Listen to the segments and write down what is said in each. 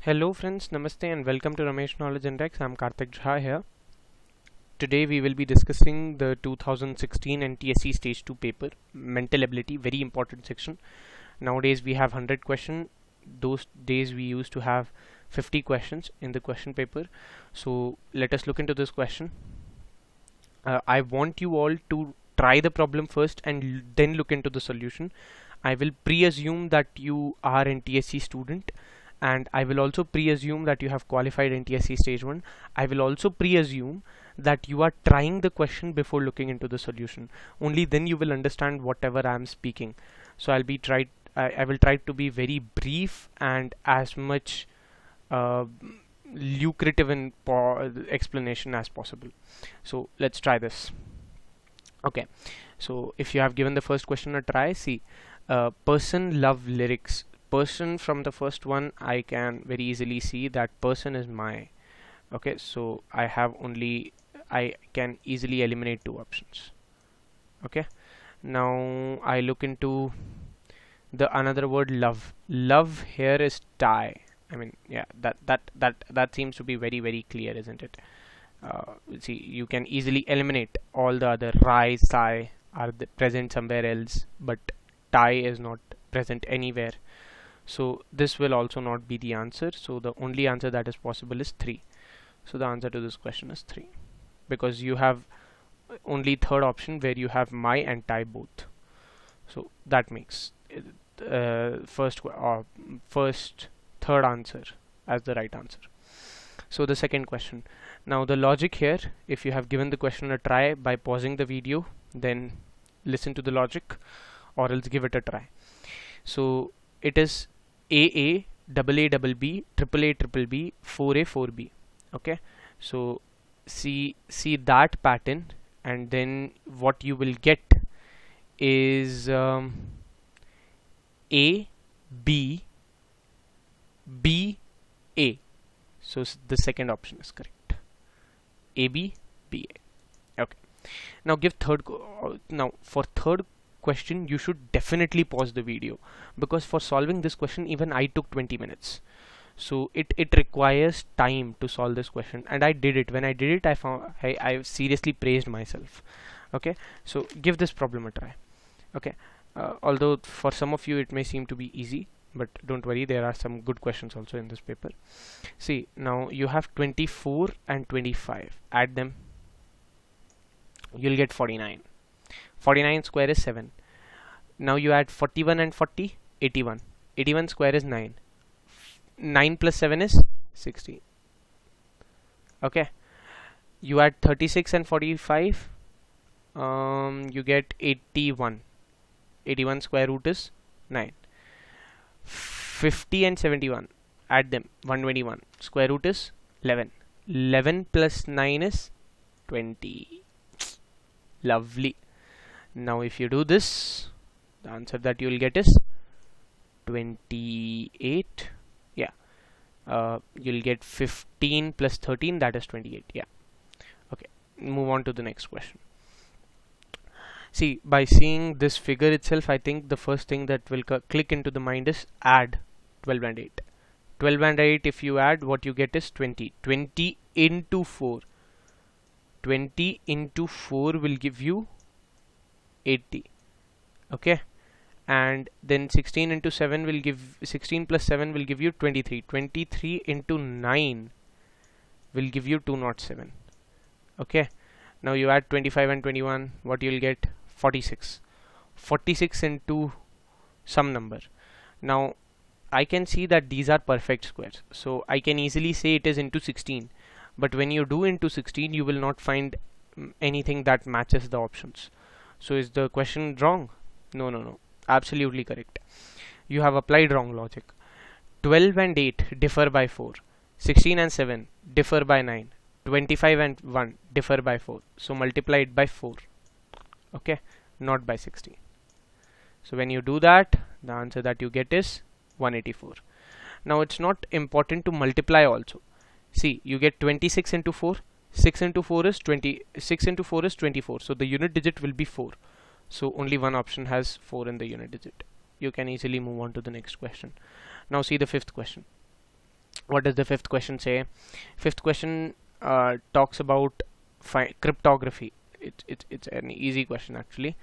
Hello friends, Namaste and welcome to Ramesh Knowledge Index. I'm Karthik Jha here. Today we will be discussing the 2016 NTSE Stage 2 paper, Mental Ability, very important section. Nowadays we have 100 questions. Those days we used to have 50 questions in the question paper. So let us look into this question. I want you all to try the problem first and then look into the solution. I will pre-assume that you are an NTSE student, and I will also pre-assume that you have qualified NTSE stage 1. I will also pre-assume that you are trying the question before looking into the solution. Only then you will understand whatever I am speaking. So I will try to be very brief and as much lucrative in explanation as possible. So let's try this. Okay, so if you have given the first question a try, see, person love lyrics. Person from the first one, I can very easily see that person is my. Okay, so I can easily eliminate two options. Okay, now I look into the another word, love. Love here is tie. I mean, yeah, that seems to be very clear, isn't it? See, you can easily eliminate all the other rise, sigh are present somewhere else, but tie is not present anywhere. So this will also not be the answer. So the only answer that is possible is 3. So the answer to this question is 3, because you have only third option where you have my and tie both. So that makes first third answer as the right answer. So the second question. Now the logic here, if you have given the question a try by pausing the video, then listen to the logic, or else give it a try. So it is AA, AA, B, triple B, 4A, 4B. Okay, so see that pattern, and then what you will get is A, B, B, A. So the second option is correct. A, B, B, A. Okay. Now give now for third question you should definitely pause the video, because for solving this question even I took 20 minutes. So it requires time to solve this question, and I did it. When I did it, I seriously praised myself. Okay, so give this problem a try. Okay, although for some of you it may seem to be easy, but don't worry, there are some good questions also in this paper. See, now you have 24 and 25, add them, you'll get 49. 49 square is 7. Now you add 41 and 40, 81. 81 square is 9. 9 plus 7 is 16. Okay, you add 36 and 45, you get 81. 81 square root is 9. 50 and 71, add them, 121. Square root is 11. 11 plus 9 is 20. Lovely. Now if you do this, the answer that you will get is 28. Yeah, you'll get 15 plus 13, that is 28. Yeah. Okay, move on to the next question. See, by seeing this figure itself, I think the first thing that will click into the mind is add 12 and 8. 12 and 8, if you add, what you get is 20. 20 into 4. 20 into 4 will give you 80. Okay, and then 16 into 7 will give 16 plus 7 will give you 23. 23 into 9 will give you 207. Okay, now you add 25 and 21, what you'll get? 46. 46 into some number. Now I can see that these are perfect squares, so I can easily say it is into 16. But when you do into 16, you will not find anything that matches the options. So is the question wrong? No, absolutely correct. You have applied wrong logic. 12 and 8 differ by 4. 16 and 7 differ by 9. 25 and 1 differ by 4. So multiply it by 4. Okay, not by 16. So when you do that, the answer that you get is 184. Now it's not important to multiply also. See, you get 26 into 4. 6 into 4 is 20. 6 into 4 is 24. So the unit digit will be 4. So only one option has 4 in the unit digit. You can easily move on to the next question. Now see the fifth question. What does the fifth question say? Fifth question talks about cryptography. It's an easy question actually,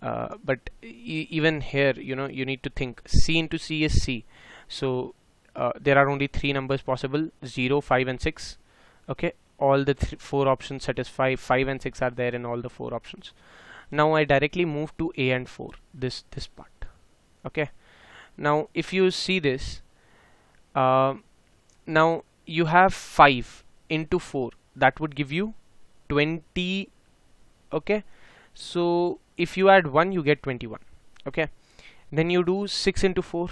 but even here, you need to think. C into C is C, so there are only three numbers possible: 0, 5, and 6. Okay, all the four options satisfy. 5 and 6 are there in all the four options. Now I directly move to A and 4. This part. Okay. Now if you see this, now you have 5 into 4. That would give you 20. Okay. So if you add 1, you get 21. Okay. Then you do 6 into 4.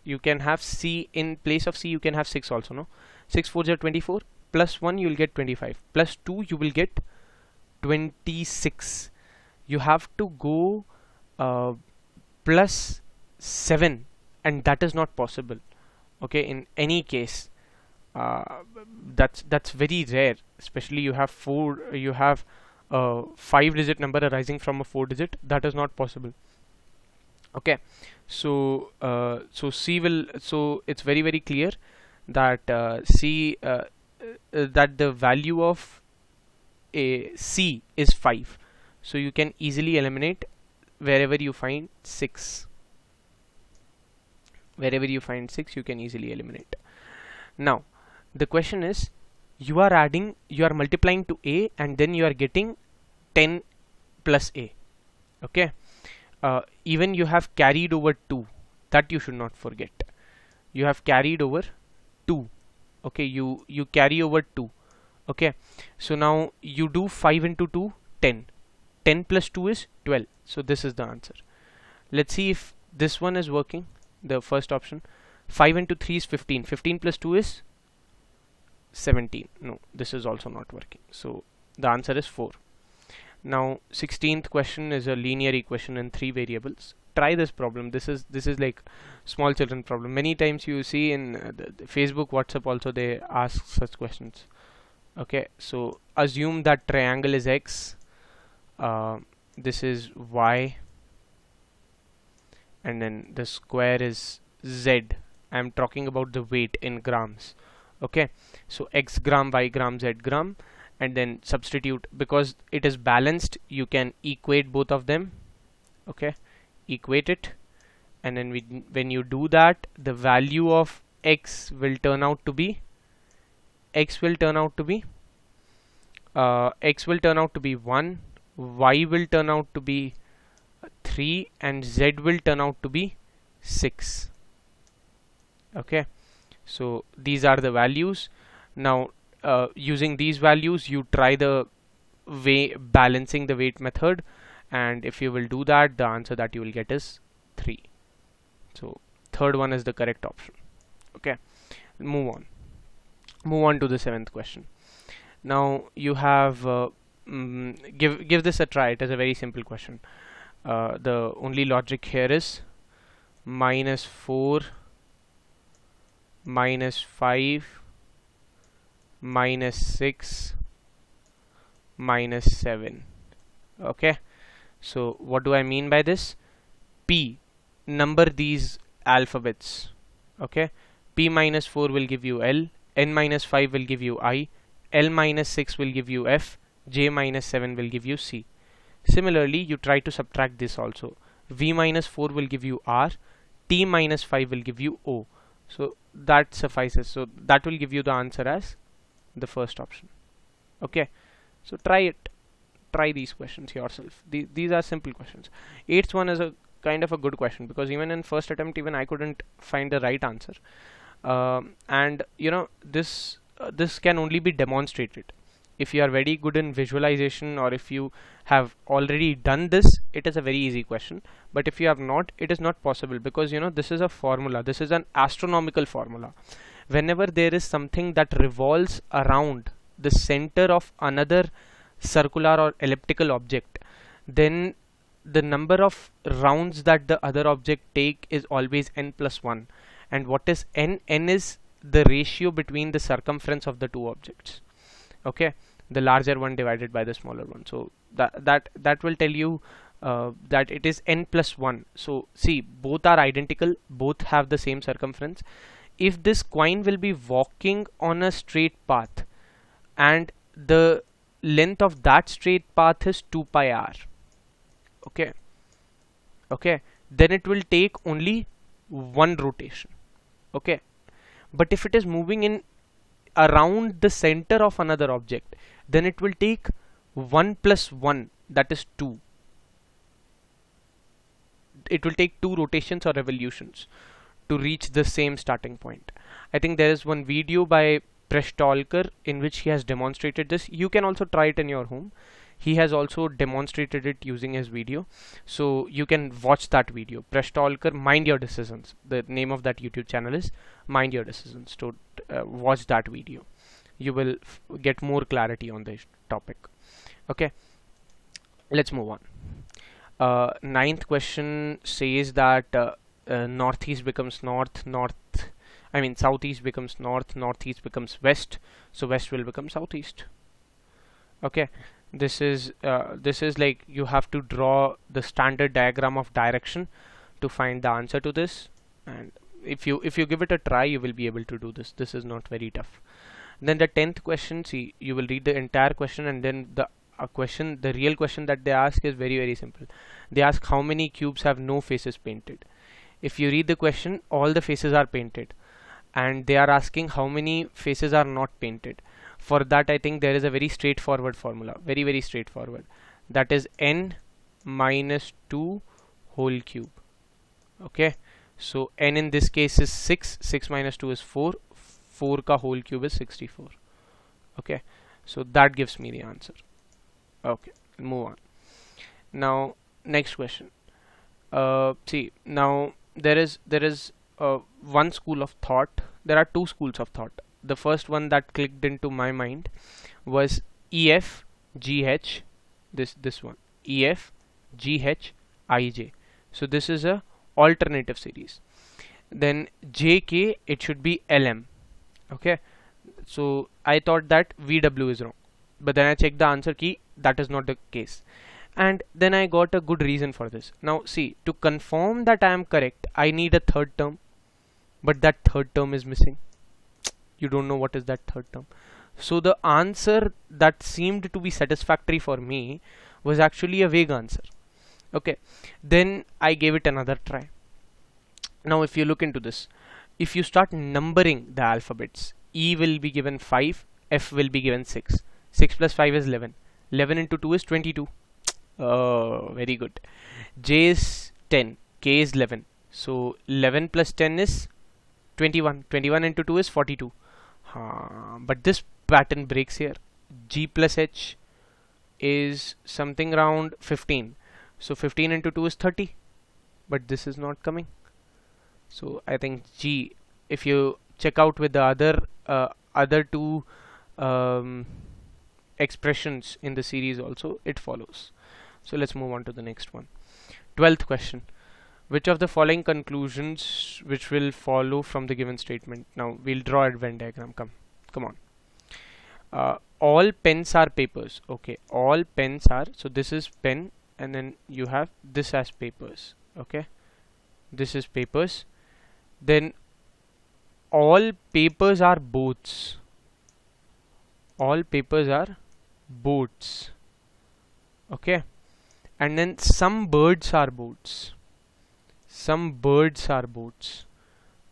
You can have C in place of C. You can have 6 also. No, 6 4s are 24. Plus 1, you will get 25. Plus 2, you will get 26. You have to go plus 7, and that is not possible. Okay, in any case, that's very rare. Especially you have 5-digit number arising from a 4-digit. That is not possible. Okay, so it's very clear that that the value of a C is 5. So you can easily eliminate wherever you find 6. Wherever you find 6, you can easily eliminate. Now the question is, you are multiplying to A, and then you are getting 10 plus A. Okay, even you have carried over 2. That you should not forget. You have carried over 2. Okay, you carry over 2. Okay, so now you do 5 into 2, 10. 10 plus 2 is 12. So this is the answer. Let's see if this one is working. The first option. 5 into 3 is 15. 15 plus 2 is 17. No, this is also not working. So the answer is 4. Now 16th question is a linear equation in 3 variables. Try this problem. This is like small children problem. Many times you see in the Facebook, WhatsApp also, they ask such questions. Okay, so assume that triangle is X, this is Y, and then the square is Z. I am talking about the weight in grams. Okay, so X gram, Y gram, Z gram, and then substitute. Because it is balanced, you can equate both of them. Okay, equate it, and then when you do that, the value of X will turn out to be X will turn out to be 1, Y will turn out to be 3, and Z will turn out to be 6. Okay, so these are the values. Now using these values, you try the balancing the weight method, and if you will do that, the answer that you will get is 3. So third one is the correct option. Okay, move on to the 7th question. Now you have give this a try. It is a very simple question. The only logic here is -4 -5 -6 -7. Okay, so what do I mean by this? P, number these alphabets. Okay, P -4 will give you L, N -5 will give you I, L -6 will give you F, J -7 will give you C. Similarly, you try to subtract this also. V -4 will give you R, T -5 will give you O. So that suffices. So that will give you the answer as the first option. Okay, so try these questions yourself. These are simple questions. 8th one is a kind of a good question, because even in first attempt, even I couldn't find the right answer. And this can only be demonstrated. If you are very good in visualization, or if you have already done this, it is a very easy question. But if you have not, it is not possible, because this is a formula. This is an astronomical formula. Whenever there is something that revolves around the center of another circular or elliptical object, then the number of rounds that the other object take is always n+1. And what is n? N is the ratio between the circumference of the two objects. Okay, the larger one divided by the smaller one. So that will tell you that it is n+1. So see, both are identical, both have the same circumference. if this coin will be walking on a straight path and the length of that straight path is 2 pi r, okay, okay, then it will take only one rotation, okay. But if it is moving in around the center of another object, then it will take 1 plus 1, that is 2. It will take 2 rotations or revolutions to reach the same starting point. I think there is one video by Prestolker in which he has demonstrated this. You can also try it in your home. He has also demonstrated it using his video, so you can watch that video. Prestolker, Mind Your Decisions. The name of that YouTube channel is Mind Your Decisions. So watch that video. You will get more clarity on this topic. Okay, let's move on. Ninth question says that northeast becomes southeast becomes north, northeast becomes west, so west will become southeast. Okay, this is like you have to draw the standard diagram of direction to find the answer to this, and if you give it a try, you will be able to do this. This is not very tough. Then the 10th question, see, you will read the entire question, and then the real question that they ask is very, very simple. They ask how many cubes have no faces painted. If you read the question, all the faces are painted, and they are asking how many faces are not painted. For that, I think there is a very straightforward formula, very, very straightforward. That is n minus 2 whole cube. Okay, so n in this case is 6, 6 minus 2 is 4, 4 ka whole cube is 64. Okay, so that gives me the answer. Okay, move on. Now, next question. See, now there is one school of thought. There are two schools of thought. The first one that clicked into my mind was EF GH, this one, EF GH IJ. So this is a alternative series. Then JK, it should be LM. Okay, so I thought that VW is wrong, but then I checked the answer key, that is not the case, and then I got a good reason for this. Now see, to confirm that I am correct, I need a third term, but that third term is missing. You don't know what is that third term. So the answer that seemed to be satisfactory for me was actually a vague answer. Okay, then I gave it another try. Now if you look into this, if you start numbering the alphabets, E will be given 5, F will be given 6. 6 plus 5 is 11. 11 into 2 is 22. Oh, very good. J is 10, K is 11. So 11 plus 10 is 21. 21 into 2 is 42. But this pattern breaks here. G plus H is something around 15. So 15 into 2 is 30. But this is not coming. So I think G, if you check out with the other two expressions in the series also, it follows. So let's move on to the next one. 12th question. Which of the following conclusions which will follow from the given statement? Now we'll draw a Venn diagram. Come on. All pens are papers. Okay, all pens are, so this is pen, and then you have this as papers. Okay, this is papers. Then all papers are boats. All papers are boats. Okay, and then some birds are boats. Some birds are boats.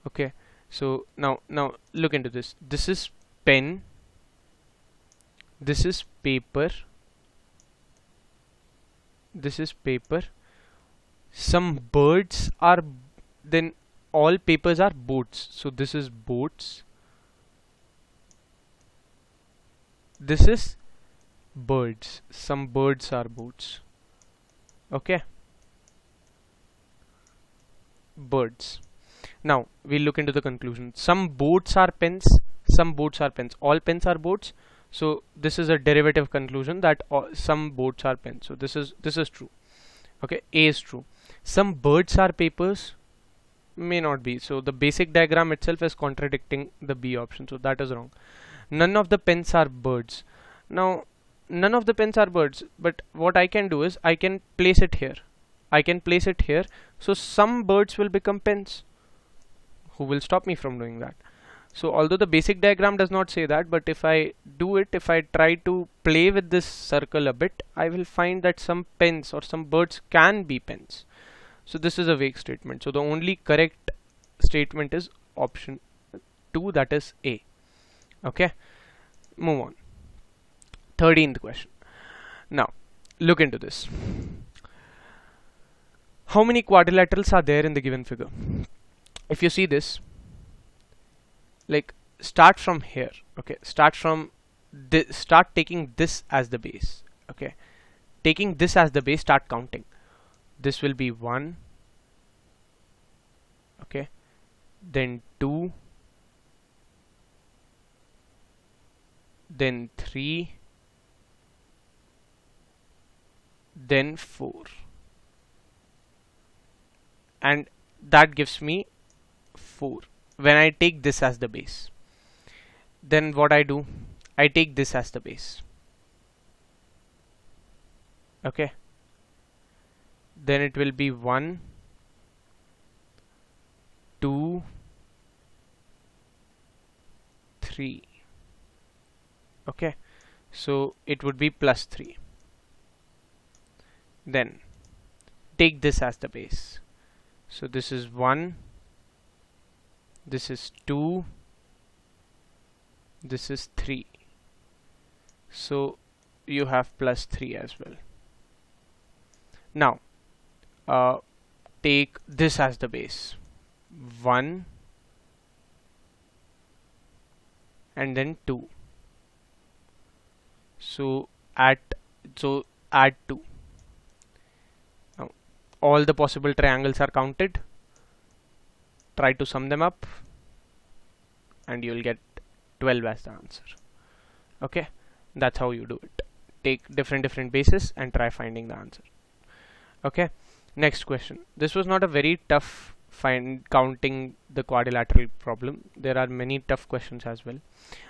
Okay, so now look into this. This is pen. This is paper. This is paper. Some birds are, then all papers are boats. So this is boats. This is birds. Some birds are boats. Okay, birds. Now we'll look into the conclusion. Some boats are pens. Some boats are pens. All pens are boats. So this is a derivative conclusion that some boats are pens. So this is true. Okay, A is true. Some birds are papers, may not be. So the basic diagram itself is contradicting the B option. So that is wrong. None of the pens are birds. Now none of the pens are birds, but what I can do is I can place it here. I can place it here. So some birds will become pens. who will stop me from doing that? So although the basic diagram does not say that, but if I do it, if I try to play with this circle a bit, I will find that some pens or some birds can be pens. So this is a vague statement. So the only correct statement is option 2, that is A. Okay, move on. 13th question. Now look into this. How many quadrilaterals are there in the given figure? If you see this, like, start from here. Okay, start taking this as the base. Okay, taking this as the base, start counting. This will be 1, okay, then 2, then 3, then 4, and that gives me 4. When I take this as the base, then what I do, I take this as the base. Okay, then it will be 1, 2, 3. Okay, so it would be plus 3. Then take this as the base. So this is 1, this is 2, this is 3. So you have plus 3 as well. Now take this as the base, 1 and then 2. So add 2. Now all the possible triangles are counted. Try to sum them up and you'll get 12 as the answer. Okay, that's how you do it. Take different bases and try finding the answer. Okay, next question. This was not a very tough counting the quadrilateral problem. There are many tough questions as well.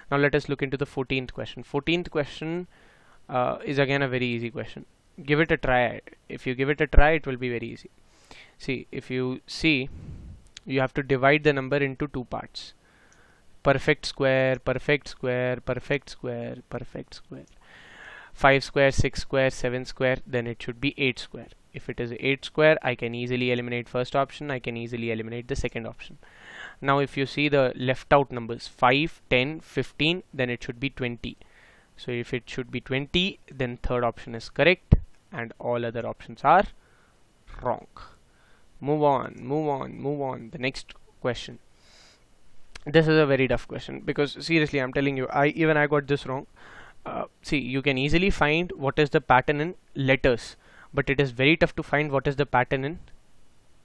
Now let us look into the 14th question. 14th question is again a very easy question. Give it a try. If you give it a try, it will be very easy. See, if you see, you have to divide the number into 2 parts. Perfect square, perfect square, perfect square, perfect square. 5 square, 6 square, 7 square, then it should be 8 square. If it is 8 square, I can easily eliminate first option, I can easily eliminate the second option. Now if you see the left out numbers 5, 10, 15, then it should be 20. So if it should be 20, then third option is correct and all other options are wrong. Move on, move on, move on. The next question. This is a very tough question because seriously, I'm telling you, I got this wrong. See, you can easily find what is the pattern in letters, but it is very tough to find what is the pattern in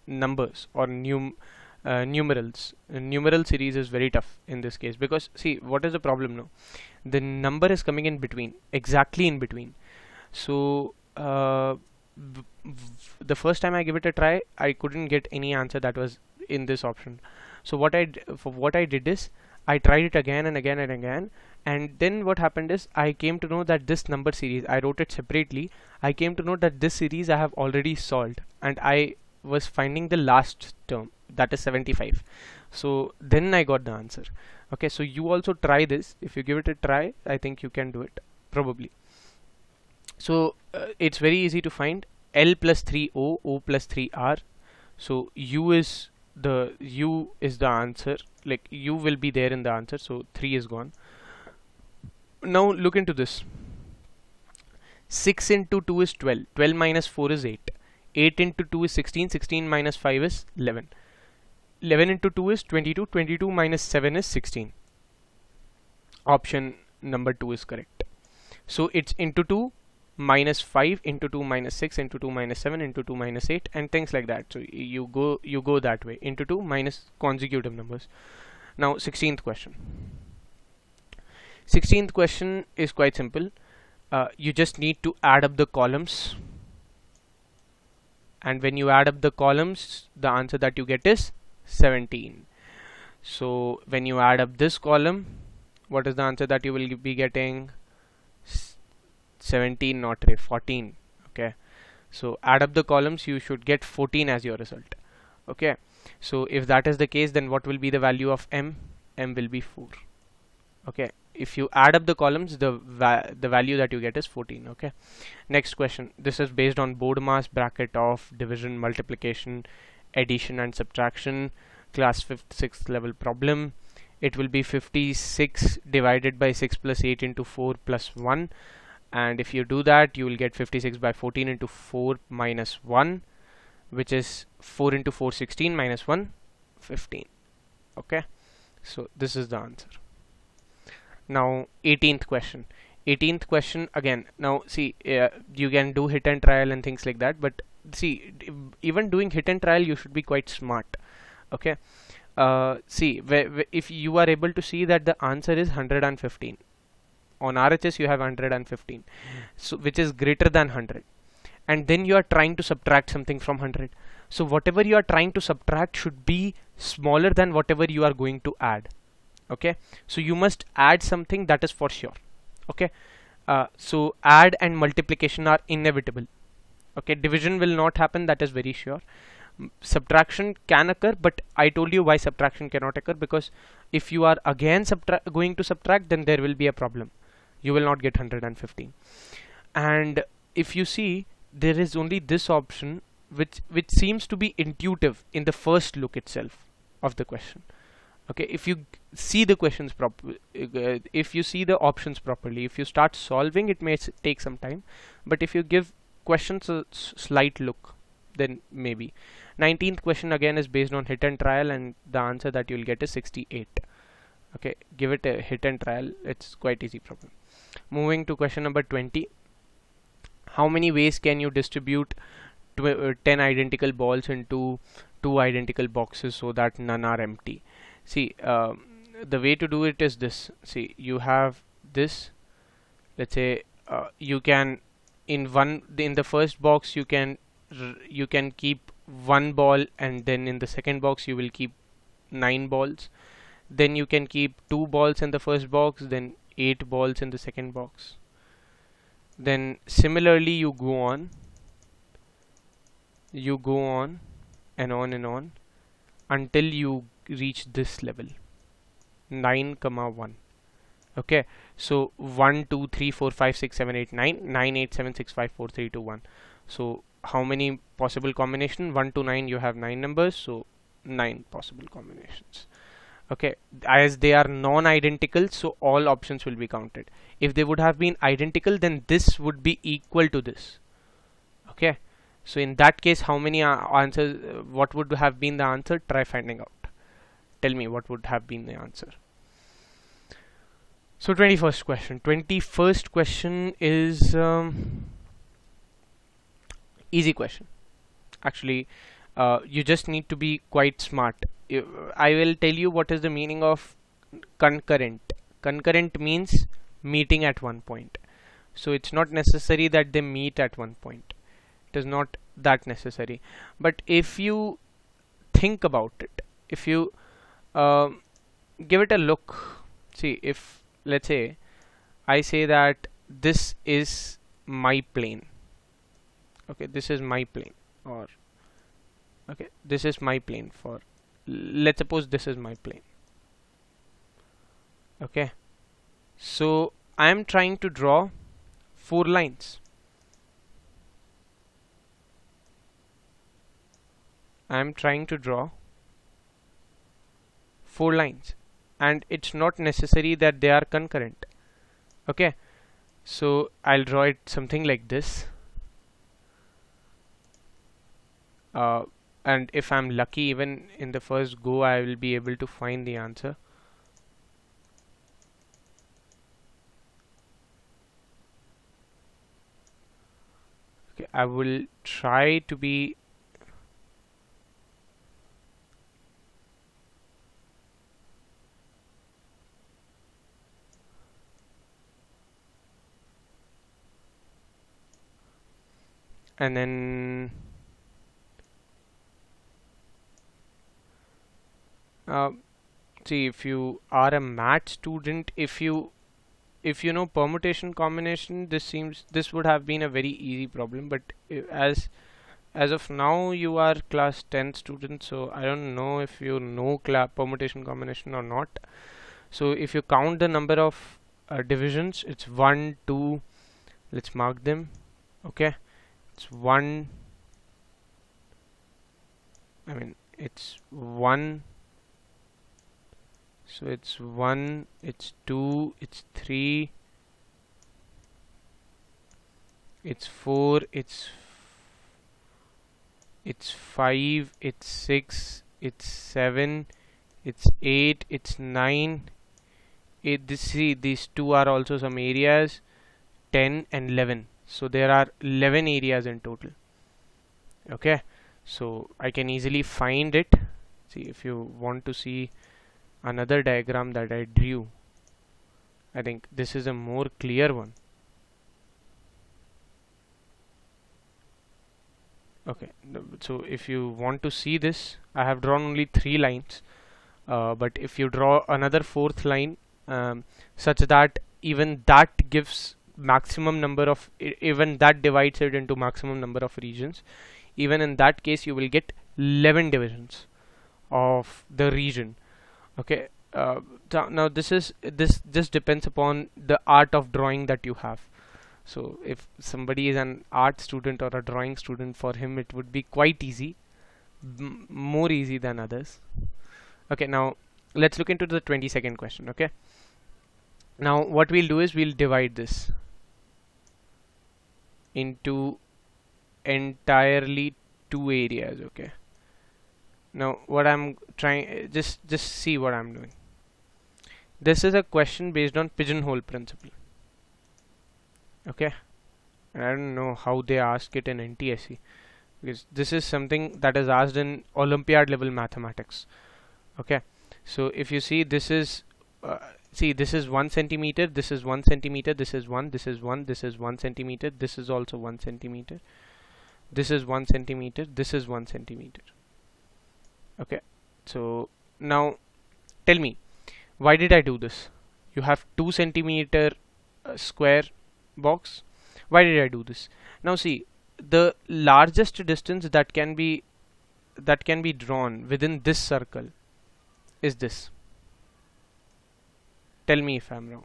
numbers or numerals. Numeral series is very tough in this case because see, what is the problem now? The number is coming in between, exactly in between. So the first time I give it a try, I couldn't get any answer that was in this option. So what I did is I tried it again and again and again, and then what happened is I came to know that this number series, I wrote it separately. I came to know that this series I have already solved, and I was finding the last term, that is 75. So then I got the answer. Okay, so you also try this. If you give it a try, I think you can do it probably. So it's very easy to find. L plus 3O, O plus 3R. So U is the answer, like U will be there in the answer, so 3 is gone. Now look into this. 6 into 2 is 12, 12 minus 4 is 8, 8 into 2 is 16, 16 minus 5 is 11, 11 into 2 is 22, 22 minus 7 is 16. Option number 2 is correct. So it's into 2 minus 5 into 2 minus 6 into 2 minus 7 into 2 minus 8 and things like that. So you go that way, into 2 minus consecutive numbers. Now 16th question. 16th question is quite simple. You just need to add up the columns, and when you add up the columns, the answer that you get is 17. So when you add up this column, what is the answer that you will be getting? 17, not 14. Okay, so add up the columns, you should get 14 as your result. Okay, So if that is the case, then what will be the value of m? M will be 4. Okay, if you add up the columns, the value that you get is 14. Okay, next question. This is based on board mass, bracket of division, multiplication, addition and subtraction, class 5th 6th level problem. It will be 56 divided by 6 plus 8 into 4 plus 1, and if you do that, you will get 56 by 14 into 4 minus 1, which is 4 into 4 16 minus 1 15. Okay, so this is the answer. Now 18th question. 18th question again. Now see, you can do hit and trial and things like that, but see, even doing hit and trial, you should be quite smart. Okay, see, if you are able to see that the answer is 115, on RHS you have 115, so which is greater than 100, and then you are trying to subtract something from 100. So whatever you are trying to subtract should be smaller than whatever you are going to add. Okay, so you must add something, that is for sure. Okay, so add and multiplication are inevitable. Okay, division will not happen, that is very sure. Subtraction can occur, but I told you why subtraction cannot occur, because if you are again going to subtract, then there will be a problem. You will not get 115. And if you see, there is only this option which seems to be intuitive in the first look itself of the question. Okay, if you see the questions properly, if you see the options properly, if you start solving, it may take some time, but if you give questions a slight look, then maybe. 19th question again is based on hit and trial, and the answer that you'll get is 68. Okay, give it a hit and trial, it's quite easy problem. Moving to question number 20. How many ways can you distribute 10 identical balls into 2 identical boxes so that none are empty? See, the way to do it is this. See, you have this. Let's say you can in the first box you can keep 1 ball, and then in the second box you will keep 9 balls. Then you can keep 2 balls in the first box, then 8 balls in the second box. Then similarly you go on and on until you reach this level, 9, 1. Okay, so 1 2 3 4 5 6 7 8 9 9 8 7 6 5 4 3 2 1. So how many possible combination? 1 to 9 you have 9 numbers, so 9 possible combinations. Okay, as they are non-identical, so all options will be counted. If they would have been identical, then this would be equal to this. Okay, so in that case, how many answers, what would have been the answer? Try finding out. Tell me what would have been the answer. So 21st question. 21st question is easy question. Actually, you just need to be quite smart. I will tell you what is the meaning of concurrent. Concurrent means meeting at one point. So it's not necessary that they meet at one point. It is not that necessary. But if you think about it, if you give it a look, see, if let's say I say that this is my plane. Okay, this is my plane, or okay, this is my plane. For let's suppose this is my plane. Okay, so I am trying to draw 4 lines. I am trying to draw 4 lines, and it's not necessary that they are concurrent. Okay, so I'll draw it something like this. And if I'm lucky, even in the first go, I will be able to find the answer. Okay, I will try to be and then see, if you are a math student, if you know permutation combination, this would have been a very easy problem. But as of now you are class 10 student, so I don't know if you know permutation combination or not. So if you count the number of divisions, it's 1, 2, let's mark them. Okay, it's 1, I mean it's 1, so it's 1, it's 2, it's 3, it's 4, it's 5, it's 6, it's 7, it's 8, it's 9. See, these two are also some areas, 10 and 11. So there are 11 areas in total. Okay, so I can easily find it. See, if you want to see another diagram that I drew, I think this is a more clear one. Okay, so if you want to see this, I have drawn only 3 lines, but if you draw another 4th line, such that even that gives maximum number of, even that divides it into maximum number of regions, even in that case you will get 11 divisions of the region. Okay, now this depends upon the art of drawing that you have. So if somebody is an art student or a drawing student, for him it would be quite easy, more easy than others. Okay, now let's look into the 22nd question. Okay, now what we'll do is we'll divide this into entirely 2 areas. Okay, now what I'm trying, just see what I'm doing. This is a question based on pigeonhole principle. Okay, and I don't know how they ask it in NTSE, because this is something that is asked in Olympiad level mathematics. Okay, so if you see, this is see, this is 1 centimeter, this is 1 centimeter, this is 1, this is 1, this is 1 centimeter, this is also 1 centimeter, this is 1 centimeter, this is 1 centimeter. Okay, so now tell me, why did I do this? You have 2 centimeter square box. Why did I do this? Now see, the largest distance that can be drawn within this circle is this. Tell me if I'm wrong.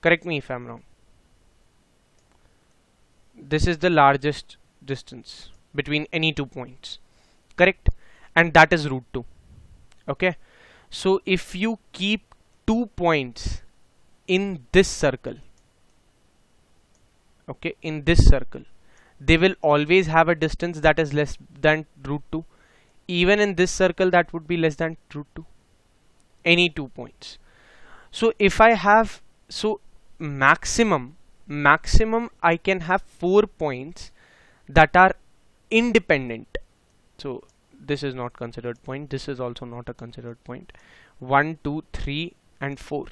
Correct me if I'm wrong. This is the largest distance between any 2 points. Correct? And that is root 2. Okay? So if you keep 2 points in this circle, okay, in this circle, they will always have a distance that is less than root 2. Even in this circle, that would be less than root 2. Any 2 points. So if I have, so maximum I can have 4 points that are independent. So this is not considered point, this is also not a considered point. 1, 2, 3 and 4.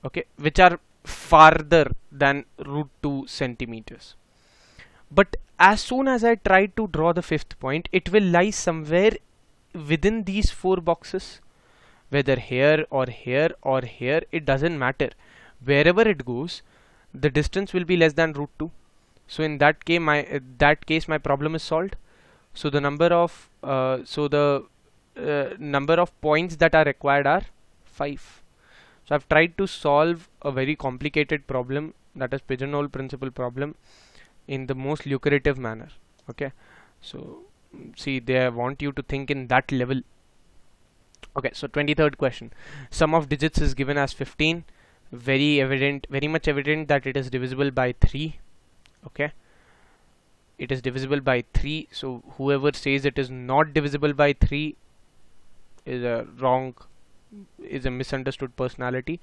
Okay, which are farther than root 2 centimeters. But as soon as I try to draw the 5th point, it will lie somewhere within these 4 boxes, whether here or here or here, it doesn't matter. Wherever it goes, the distance will be less than root 2. So in that case my problem is solved. So the number of number of points that are required are 5. So I've tried to solve a very complicated problem, that is pigeonhole principle problem, in the most lucrative manner. Okay, so see, they want you to think in that level. Okay, so 23rd question. Sum of digits is given as 15. Very much evident that it is divisible by 3. Okay, it is divisible by 3. So whoever says it is not divisible by 3 is a misunderstood personality.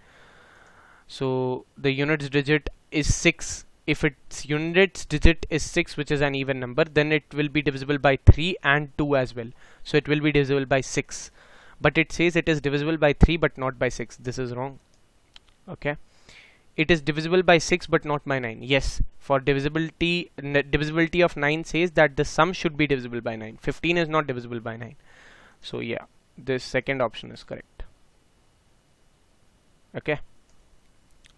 So the units digit is 6. If its units digit is 6, which is an even number, then it will be divisible by 3 and 2 as well. So it will be divisible by 6. But it says it is divisible by 3 but not by 6. This is wrong. Okay, it is divisible by 6 but not by 9. Yes, for divisibility of 9 says that the sum should be divisible by 9. 15 is not divisible by 9. So yeah, this second option is correct. Okay,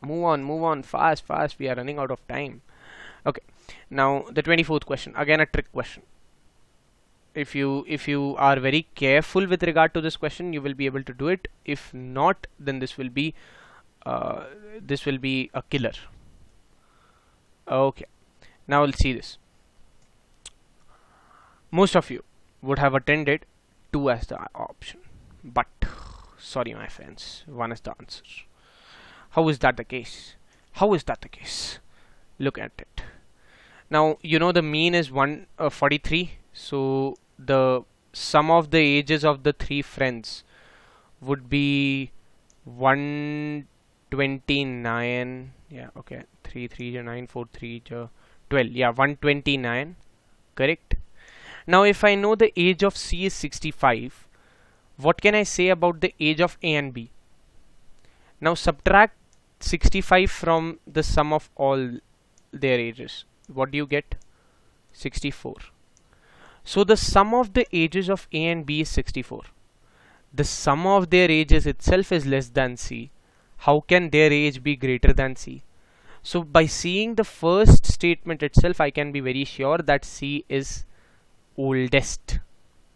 move on fast, we are running out of time. Okay, Now the 24th question, again a trick question. If you are very careful with regard to this question, you will be able to do it. If not, then uh, this will be a killer. Okay, now we'll see this. Most of you would have attended 2 as the option, but sorry my friends, 1 is the answer. How is that the case? How is that the case? Look at it. Now you know the mean is 143, so the sum of the ages of the 3 friends would be 129. Yeah, okay, 3 3 9 4 3 12. Yeah, 129, correct. Now if I know the age of C is 65, what can I say about the age of A and B? Now subtract 65 from the sum of all their ages. What do you get? 64. So the sum of the ages of A and B is 64. The sum of their ages itself is less than C. How can their age be greater than C? So by seeing the first statement itself, I can be very sure that C is oldest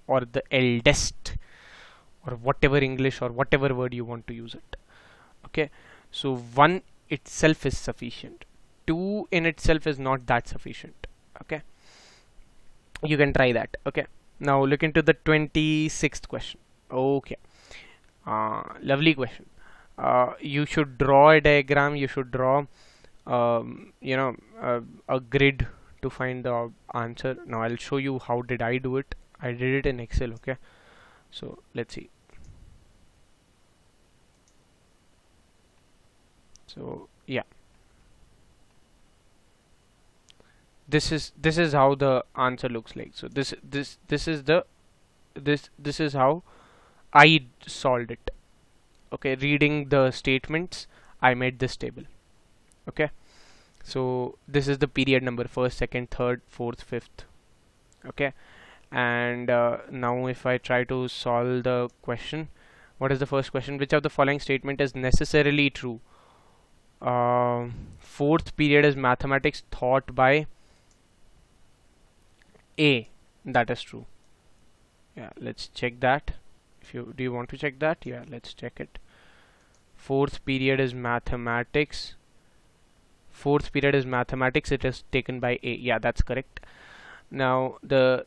or the eldest, or whatever English or whatever word you want to use it. Okay, so 1 itself is sufficient. 2 in itself is not that sufficient. Okay, you can try that. Okay, now look into the 26th question. Okay, lovely question. You should draw a diagram, you should draw a grid to find the answer. Now I'll show you how did I do it. I did it in Excel. Okay, so let's see. So yeah, this is how the answer looks like. So this is how I solved it. Okay, reading the statements, I made this table. Okay, so this is the period number: first, second, third, fourth, fifth. Okay, and now if I try to solve the question, what is the first question? Which of the following statement is necessarily true? Fourth period is mathematics taught by A. That is true. Yeah, let's check that. If you do you want to check that? Yeah, let's check it. Fourth period is mathematics. Fourth period is mathematics. It is taken by A. Yeah, that's correct. Now the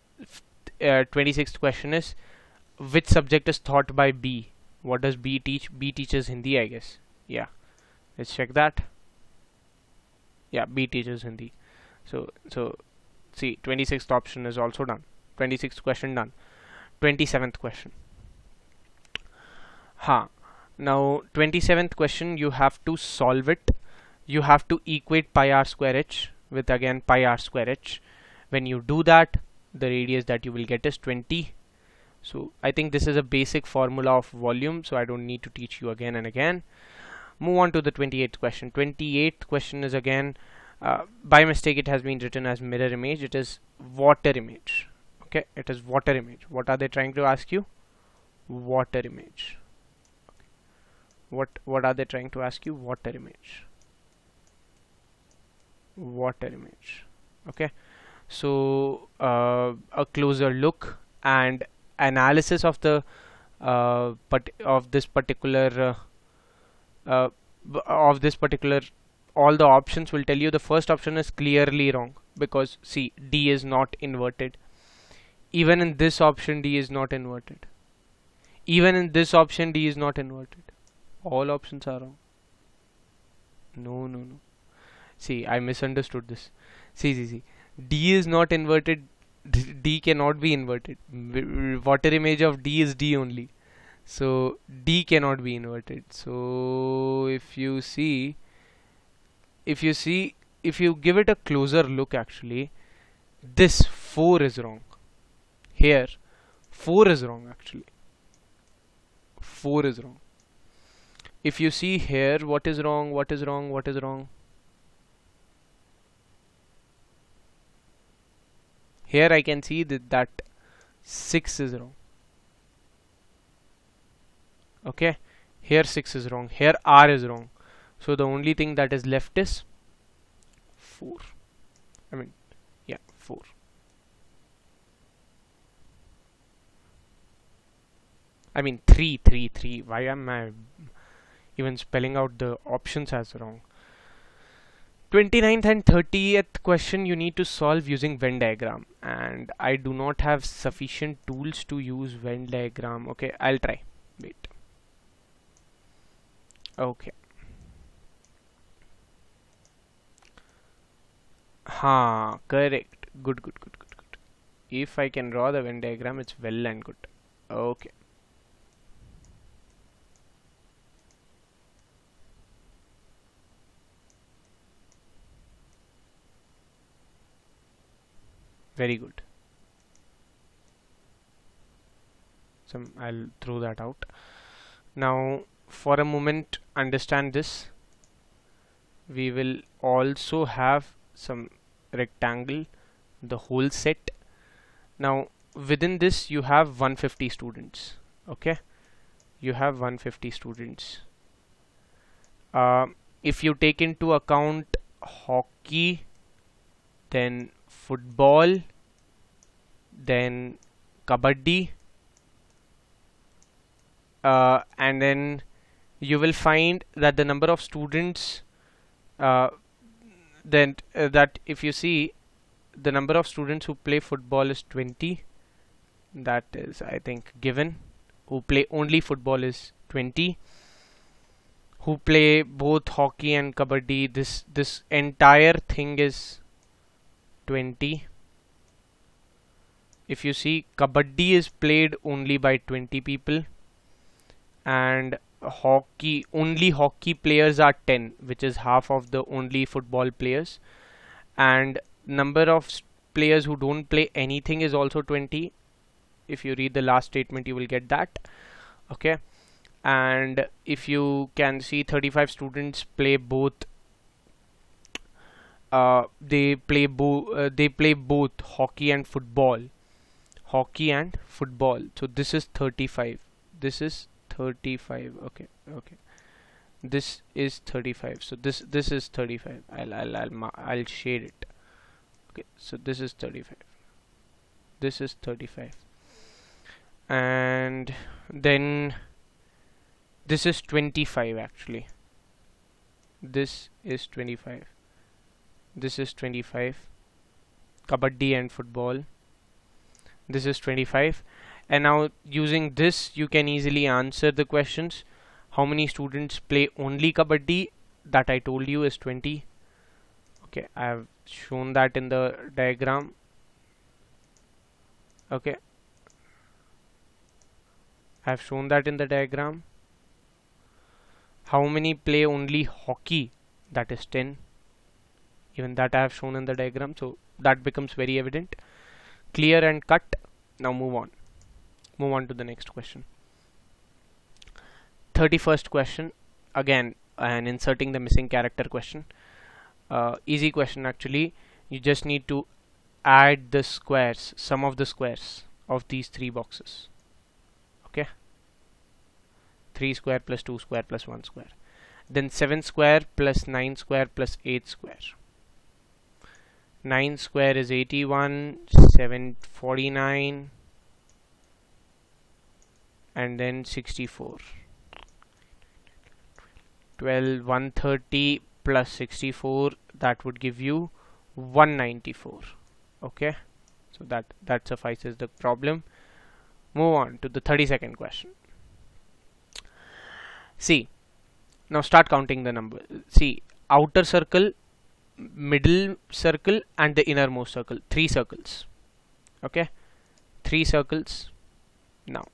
26th question is, which subject is taught by B? What does B teach? B teaches Hindi, I guess. Yeah, let's check that. Yeah, B teaches Hindi. So see, 26th option is also done. 26th question done. 27th question. Now 27th question, you have to solve it. You have to equate pi r square h with again pi r square h. When you do that, the radius that you will get is 20. So I think this is a basic formula of volume, so I don't need to teach you again and again. Move on to the 28th question. 28th question is again, by mistake it has been written as mirror image. It is water image. Okay, it is water image. What are they trying to ask you? Water image. What are they trying to ask you? Water image. Water image. Okay, so a closer look and analysis of the of this particular all the options will tell you the first option is clearly wrong, because see, D is not inverted. Even in this option, D is not inverted. Even in this option, D is not inverted. All options are wrong. No. See, I misunderstood this. See. D is not inverted. D cannot be inverted. Water image of D is D only. So D cannot be inverted. So if you give it a closer look, actually, this 4 is wrong. Here, 4 is wrong actually. 4 is wrong. If you see here, what is wrong? What is wrong? What is wrong? Here I can see that 6 is wrong. Okay, here 6 is wrong. Here R is wrong. So the only thing that is left is 4. I mean 4. I mean 3, 3, 3. Why am I even spelling out the options as wrong? 29th and 30th question you need to solve using Venn diagram, and I do not have sufficient tools to use Venn diagram. Okay, I'll try. Wait. Okay. Correct. Good, good, good, good, good. If I can draw the Venn diagram, it's well and good. Okay. Very good. So I'll throw that out. Now, for a moment, understand this. We will also have some rectangle, the whole set. Now, within this, you have 150 students. Okay, you have 150 students. If you take into account hockey, then football, then kabaddi, and then you will find that the number of students that if you see, the number of students who play football is 20. That is, I think, given. Who play only football is 20. Who play both hockey and kabaddi, this entire thing is 20. If you see, kabaddi is played only by 20 people, and only hockey players are 10, which is half of the only football players, and number of players who don't play anything is also 20. If you read the last statement, you will get that. Okay, and if you can see, 35 students play both. They play both hockey and football. So this is 35. This is 35. Okay. This is 35. So this is 35. I'll shade it. Okay. So this is 35. This is 35. And then this is 25 actually. This is 25. This is 25. Kabaddi and football. This is 25. And now using this, you can easily answer the questions. How many students play only kabaddi? That I told you is 20. Okay, I have shown that in the diagram. Okay, I have shown that in the diagram. How many play only hockey? That is 10. Even that I have shown in the diagram, so that becomes very evident, clear and cut. Now move on to the next question. 31st question, again an inserting the missing character question. Easy question actually. You just need to add the squares, sum of the squares of these three boxes. Okay, 3 square plus 2 square plus 1 square, then 7 square plus 9 square plus 8 square. 9 square is 81, 7 49, and then 64. 12 130 plus 64, that would give you 194. Okay, so that suffices the problem. Move on to the 32nd question. See, now start counting the number. See, outer circle, middle circle, and the innermost circle. 3 circles. Okay, 3 circles. Now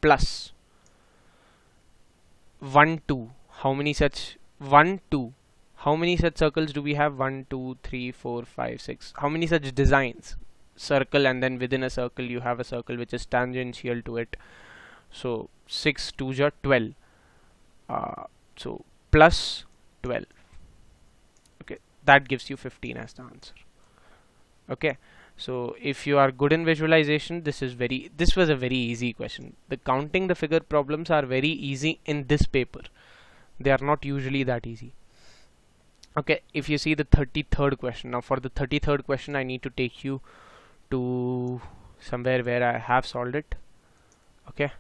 plus 1 2. How many such 1 2? How many such circles do we have? 1 2 3 4 5 6. How many such designs? Circle, and then within a circle you have a circle which is tangential to it. So 6 2s are 12. So plus 12. Okay, that gives you 15 as the answer. Okay, so if you are good in visualization, this was a very easy question. The counting the figure problems are very easy in this paper. They are not usually that easy. Okay, if you see the 33rd question, now for the 33rd question I need to take you to somewhere where I have solved it. Okay,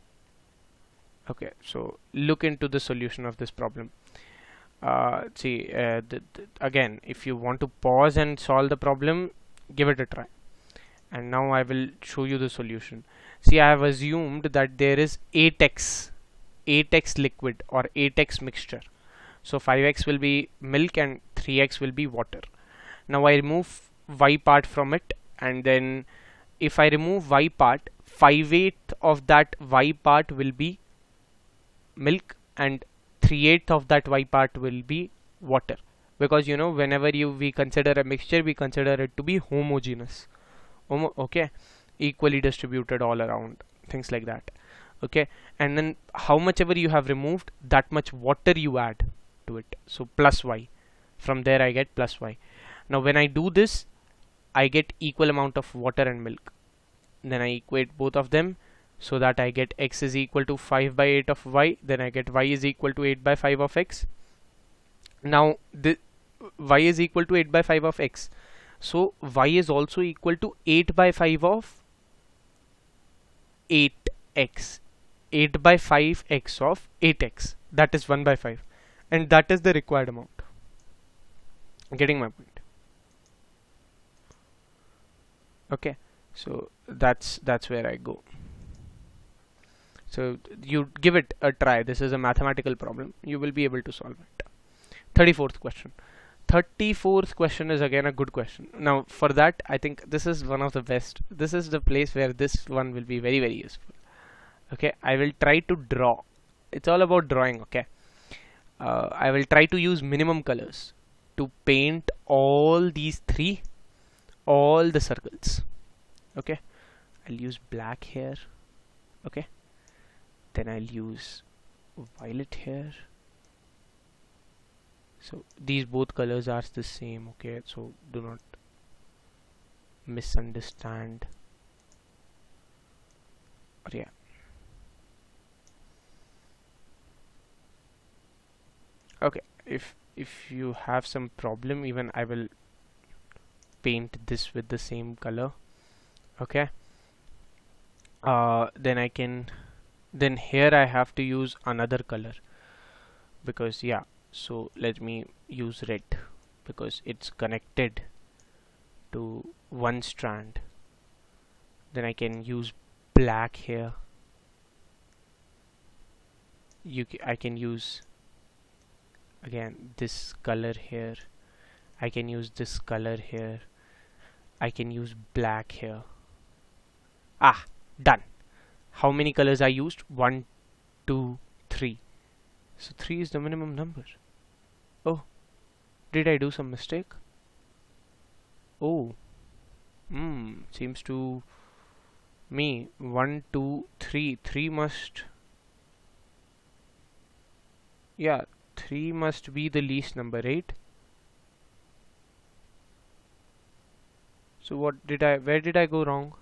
so look into the solution of this problem. See, again, if you want to pause and solve the problem, give it a try. And now I will show you the solution. See, I have assumed that there is 8x liquid or 8x mixture. So 5x will be milk and 3x will be water. Now I remove y part from it, and then if I remove y part, 5/8 of that y part will be milk and 3/8 of that y part will be water, because whenever we consider a mixture, we consider it to be homogeneous. Okay, equally distributed all around, things like that. Okay, and then how much ever you have removed, that much water you add to it, so plus y. From there I get plus y. Now when I do this, I get equal amount of water and milk. Then I equate both of them, so that I get x is equal to 5/8 of y. Then I get y is equal to 8/5 of x. Now the y is equal to 8/5 of x, so y is also equal to 8/5 of 8x. 8/5x of 8x, that is 1/5, and that is the required amount. Getting my point? Okay, so that's where I go. So you give it a try. This is a mathematical problem. You will be able to solve it. 34th question. 34th question is again a good question. Now for that, I think this is one of the best. This is the place where this one will be very, very useful. Okay, I will try to draw. It's all about drawing. Okay, I will try to use minimum colors to paint all these three, all the circles. Okay, I'll use black here. Okay, then I'll use violet here. So these both colors are the same. Okay, so do not misunderstand. But yeah, okay, if you have some problem, even I will paint this with the same color. Okay, then here I have to use another color, because yeah, so let me use red because it's connected to one strand. Then I can use black here. I can use again this color here. I can use this color here. I can use black here. Ah, done. How many colors I used? 1, 2, 3. So 3 is the minimum number. Oh, did I do some mistake? Oh, seems to me 1, 2, 3. 3 must, yeah, 3 must be the least number, right? So where did I go wrong?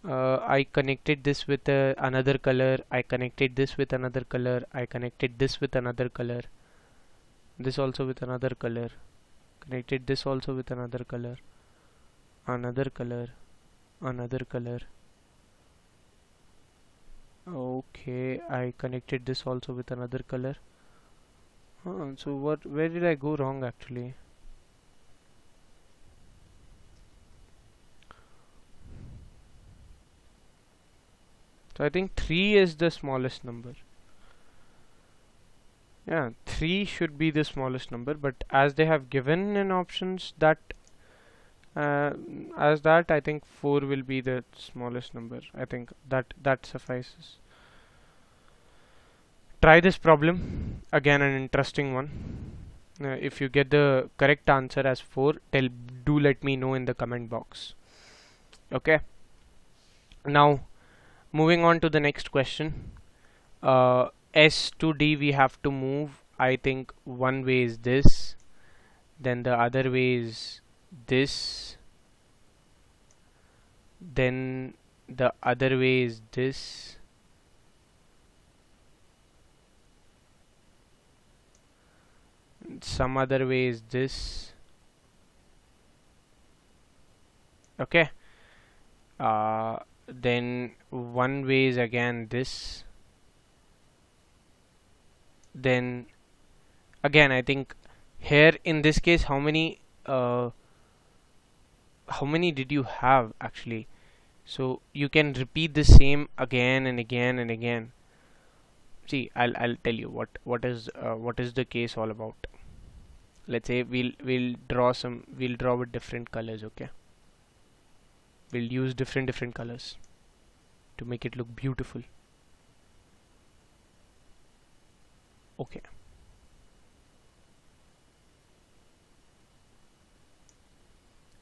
I connected this with another color. I connected this with another color. I connected this with another color. This also with another color. Connected this also with another color. Another color. Another color. Okay, I connected this also with another color. So where did I go wrong actually? So I think 3 is the smallest number. Yeah, 3 should be the smallest number, but as they have given in options that I think 4 will be the smallest number. I think that suffices. Try this problem again, an interesting one. If you get the correct answer as 4, do let me know in the comment box. Okay, now moving on to the next question. S to D we have to move. I think one way is this, then the other way is this, then the other way is this, some other way is this. Okay. Then one way is again this. Then again, I think here in this case, how many did you have actually? So you can repeat the same again and again and again. See, I'll tell you what is the case all about. Let's say we'll draw with different colors. Okay, we'll use different colors to make it look beautiful. Okay.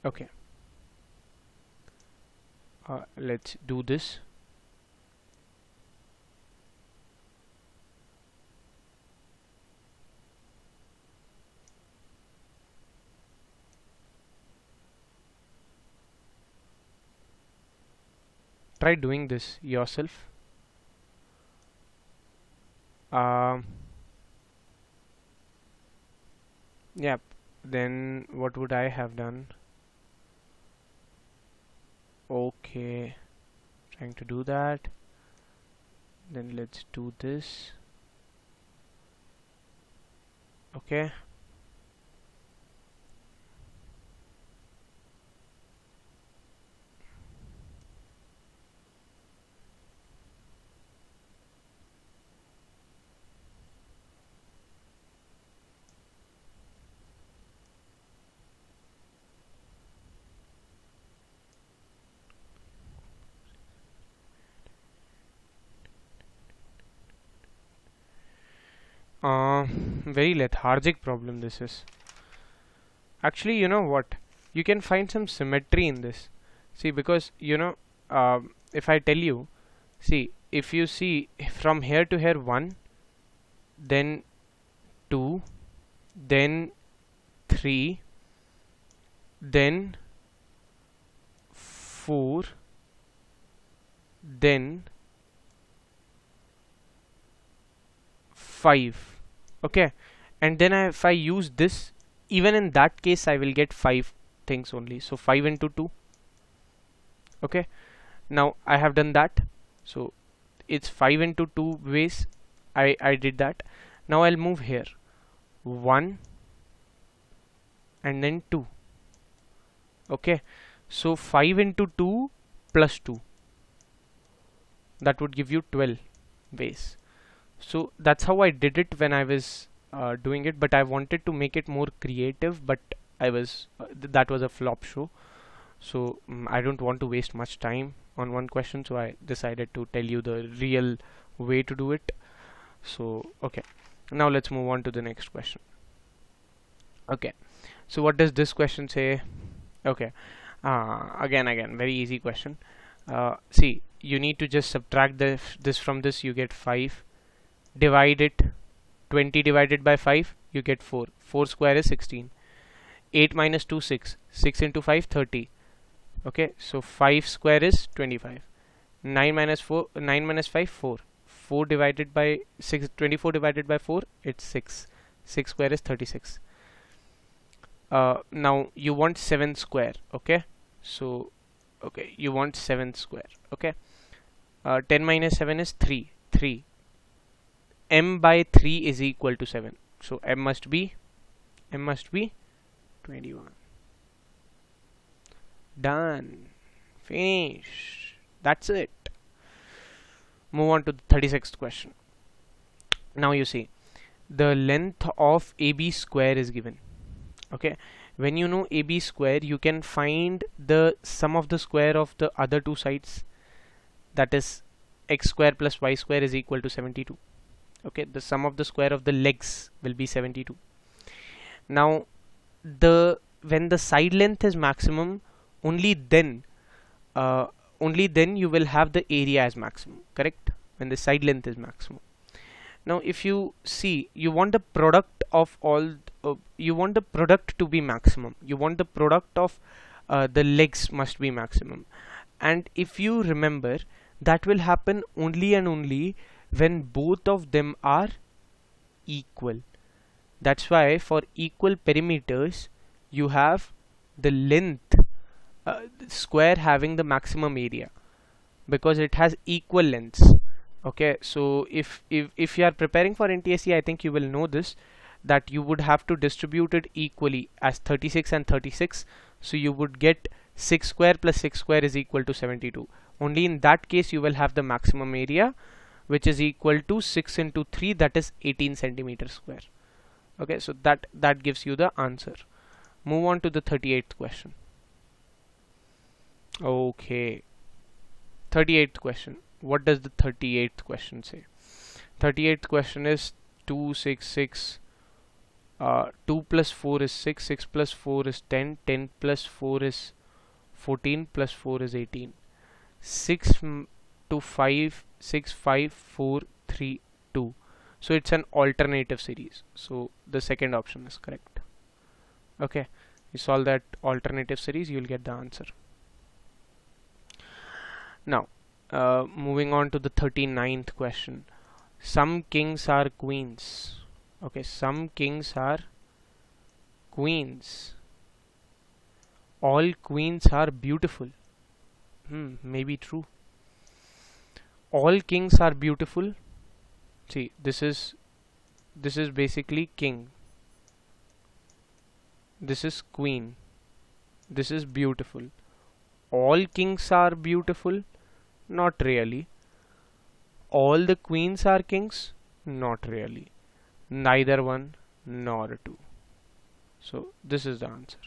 Okay. Let's do this. Try doing this yourself. Yep. Then what would I have done? Okay, trying to do that. Then let's do this. Okay. Very lethargic problem this is. Actually, you know what? You can find some symmetry in this. See, because if I tell you, see, if you see from here to here 1, then 2, then 3, then 4, then 5. Okay, and then if I use this, even in that case I will get 5 things only. So 5 into 2. Okay, now I have done that. So it's 5 into 2 ways. I did that. Now I'll move here 1 and then 2. Okay, so 5 into 2 plus 2, that would give you 12 ways. So that's how I did it when I was doing it, but I wanted to make it more creative, but I was that was a flop show. So I don't want to waste much time on one question, so I decided to tell you the real way to do it. So okay, now let's move on to the next question. Okay, so what does this question say? Okay, again very easy question. See, you need to just subtract this from this, you get 5. Divide it, 20 divided by 5, you get 4. 4 square is 16. 8 minus 2, 6. 6 into 5, 30. Okay, so 5 square is 25. 9 minus 5, 4. 4 divided by 6, 24 divided by 4, it's 6. 6 square is 36. Now you want 7 square. Okay, so okay, you want 7 square. Okay, 10 minus 7 is 3. 3. M by 3 is equal to 7. So M must be 21. Done. Finish. That's it. Move on to the 36th question. Now you see, the length of AB square is given. Okay, when you know AB square, you can find the sum of the square of the other two sides. That is x square plus y square is equal to 72. Okay, the sum of the square of the legs will be 72. Now when the side length is maximum, only then you will have the area as maximum. Correct? When the side length is maximum. Now if you see, you want the product of all you want the product to be maximum. You want the product of the legs must be maximum. And if you remember, that will happen only and only when both of them are equal. That's why for equal perimeters you have the length square having the maximum area, because it has equal lengths. Okay, so if you are preparing for NTSE, I think you will know this, that you would have to distribute it equally as 36 and 36. So you would get 6 square plus 6 square is equal to 72. Only in that case you will have the maximum area, which is equal to 6 into 3, that is 18 centimeters square. Okay, so that gives you the answer. Move on to the 38th question. Okay, 38th question. What does the 38th question say? 38th question is 266. 2 plus 4 is 6, 6 plus 4 is 10, 10 plus 4 is 14, plus 4 is 18. 6 to 5, 6, 5, 4, 3, 2. So it's an alternative series. So the second option is correct. Okay, you solve that alternative series, you'll get the answer. Now, moving on to the 39th question. Some kings are queens. Okay, some kings are queens. All queens are beautiful. Maybe true. All kings are beautiful. See, this is basically king. This is queen. This is beautiful. All kings are beautiful? Not really. All the queens are kings? Not really. Neither one nor two. So this is the answer.